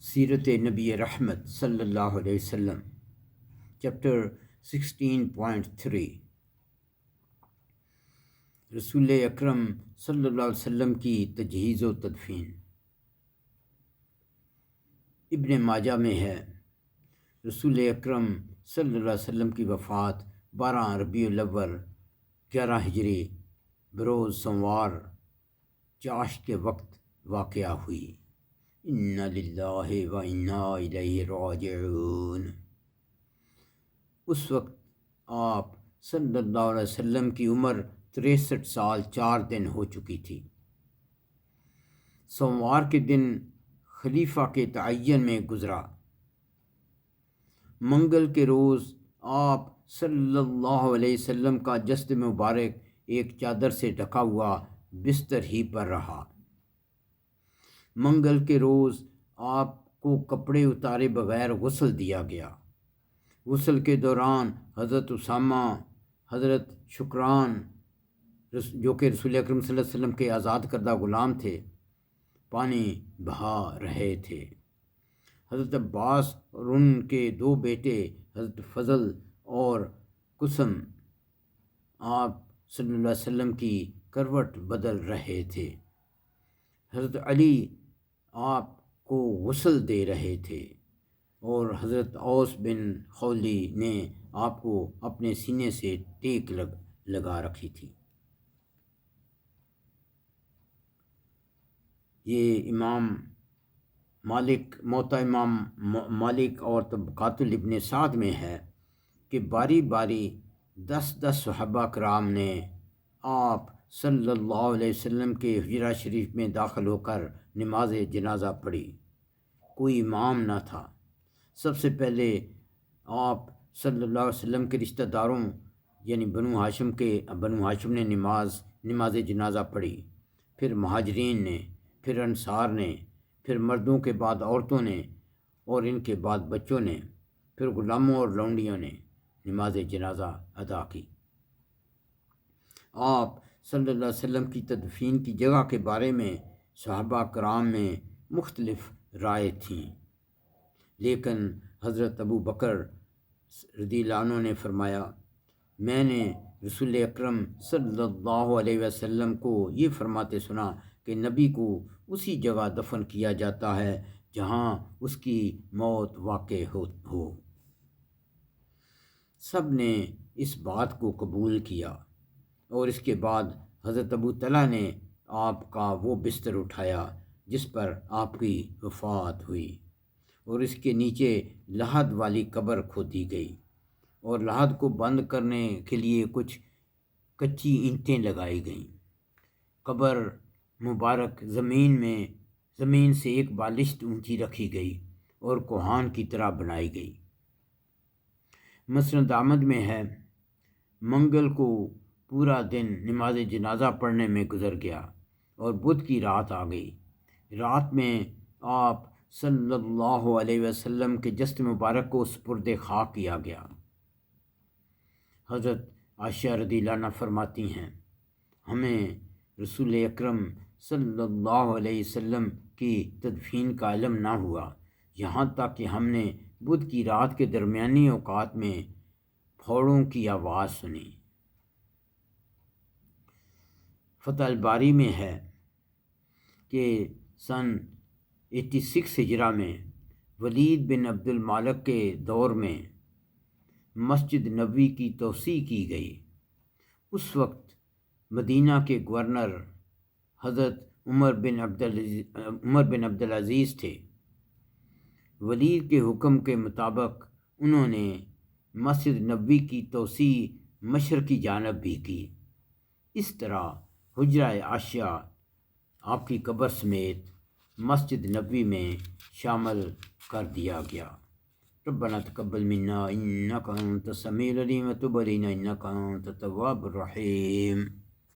سیرت نبی رحمت صلی اللہ علیہ وسلم چیپٹر 16.3 رسول اکرم صلی اللہ علیہ وسلم کی تجہیز و تدفین۔ ابن ماجہ میں ہے، رسول اکرم صلی اللہ علیہ وسلم کی وفات 12 ربیع الاول 11 ہجری بروز سوموار چاشت کے وقت واقعہ ہوئی۔ اِنَّا لِلَّهِ وَإِنَّا إِلَيْهِ رَاجِعُونَ۔ اس وقت آپ صلی اللہ علیہ وسلم کی عمر 63 سال 4 دن ہو چکی تھی۔ سوموار کے دن خلیفہ کے تعین میں گزرا۔ منگل کے روز آپ صلی اللہ علیہ وسلم کا جسد مبارک ایک چادر سے ڈھکا ہوا بستر ہی پر رہا۔ منگل کے روز آپ کو کپڑے اتارے بغیر غسل دیا گیا۔ غسل کے دوران حضرت اسامہ، حضرت شکران جو کہ رسول اکرم صلی اللہ علیہ وسلم کے آزاد کردہ غلام تھے، پانی بہا رہے تھے۔ حضرت عباس اور ان کے 2 بیٹے حضرت فضل اور قسم آپ صلی اللہ علیہ وسلم کی کروٹ بدل رہے تھے۔ حضرت علی آپ کو غسل دے رہے تھے اور حضرت اوس بن خولی نے آپ کو اپنے سینے سے ٹیک لگا رکھی تھی۔ یہ امام مالک اور طبقات ابن سعد میں ہے کہ باری باری 10 صحابہ کرام نے آپ صلی اللہ علیہ وسلم کے حجرہ شریف میں داخل ہو کر نماز جنازہ پڑھی۔ کوئی امام نہ تھا۔ سب سے پہلے آپ صلی اللہ علیہ وسلم کے رشتہ داروں یعنی بنو ہاشم نے نماز جنازہ پڑھی، پھر مہاجرین نے، پھر انصار نے، پھر مردوں کے بعد عورتوں نے اور ان کے بعد بچوں نے، پھر غلاموں اور لونڈیوں نے نماز جنازہ ادا کی۔ آپ صلی اللہ علیہ وسلم کی تدفین کی جگہ کے بارے میں صحابہ کرام میں مختلف رائے تھیں، لیکن حضرت ابو بکر رضی اللہ عنہ نے فرمایا، میں نے رسول اکرم صلی اللہ علیہ وسلم کو یہ فرماتے سنا کہ نبی کو اسی جگہ دفن کیا جاتا ہے جہاں اس کی موت واقع ہو۔ سب نے اس بات کو قبول کیا اور اس کے بعد حضرت ابو طلحہ نے آپ کا وہ بستر اٹھایا جس پر آپ کی وفات ہوئی، اور اس کے نیچے لحد والی قبر کھودی گئی اور لحد کو بند کرنے کے لیے کچھ کچی اینٹیں لگائی گئیں۔ قبر مبارک زمین سے 1 بالشت اونچی رکھی گئی اور کوہان کی طرح بنائی گئی۔ مسند احمد میں ہے، منگل کو پورا دن نماز جنازہ پڑھنے میں گزر گیا اور بدھ کی رات آ گئی۔ رات میں آپ صلی اللہ علیہ وسلم کے جسد مبارک کو سپرد خاک کیا گیا۔ حضرت عائشہ رضی اللہ عنہا فرماتی ہیں، ہمیں رسول اکرم صلی اللہ علیہ وسلم کی تدفین کا علم نہ ہوا یہاں تک کہ ہم نے بدھ کی رات کے درمیانی اوقات میں پھوڑوں کی آواز سنی۔ فتح الباری میں ہے کہ سن 86 ہجرہ میں ولید بن عبد المالک کے دور میں مسجد نبوی کی توسیع کی گئی۔ اس وقت مدینہ کے گورنر حضرت عمر بن عبدالعزیز تھے۔ ولید کے حکم کے مطابق انہوں نے مسجد نبوی کی توسیع مشرقی جانب بھی کی۔ اس طرح حجرہ عائشہ آپ کی قبر سمیت مسجد نبوی میں شامل کر دیا گیا۔ ربنا تقبل منا انک انت السمیع العلیم وتب علینا انک انت التواب الرحیم۔